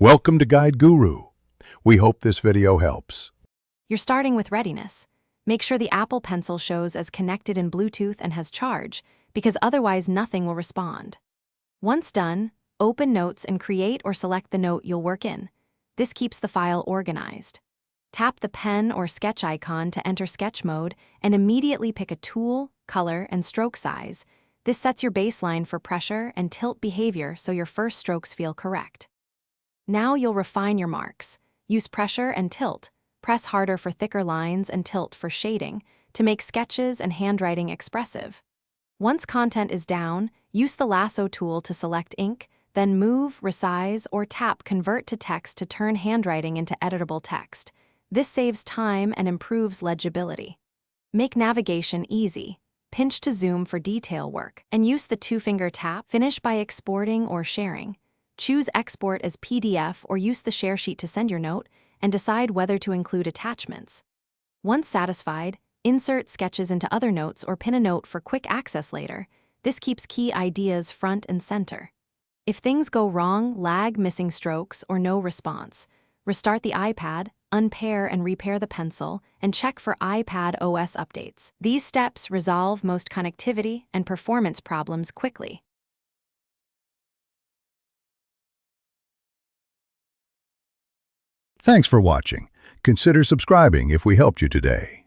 Welcome to Guide Guru. We hope this video helps. You're starting with readiness. Make sure the Apple Pencil shows as connected in Bluetooth and has charge, because otherwise nothing will respond. Once done, open Notes and create or select the note you'll work in. This keeps the file organized. Tap the pen or sketch icon to enter sketch mode and immediately pick a tool, color, and stroke size. This sets your baseline for pressure and tilt behavior so your first strokes feel correct. Now you'll refine your marks. Use pressure and tilt. Press harder for thicker lines and tilt for shading to make sketches and handwriting expressive. Once content is down, use the lasso tool to select ink, then move, resize, or tap Convert to Text to turn handwriting into editable text. This saves time and improves legibility. Make navigation easy. Pinch to zoom for detail work, and use the two-finger tap. Finish by exporting or sharing. Choose Export as PDF or use the share sheet to send your note, and decide whether to include attachments. Once satisfied, insert sketches into other notes or pin a note for quick access later. This keeps key ideas front and center. If things go wrong, lag, missing strokes, or no response, restart the iPad, unpair and repair the pencil, and check for iPad OS updates. These steps resolve most connectivity and performance problems quickly. Thanks for watching. Consider subscribing if we helped you today.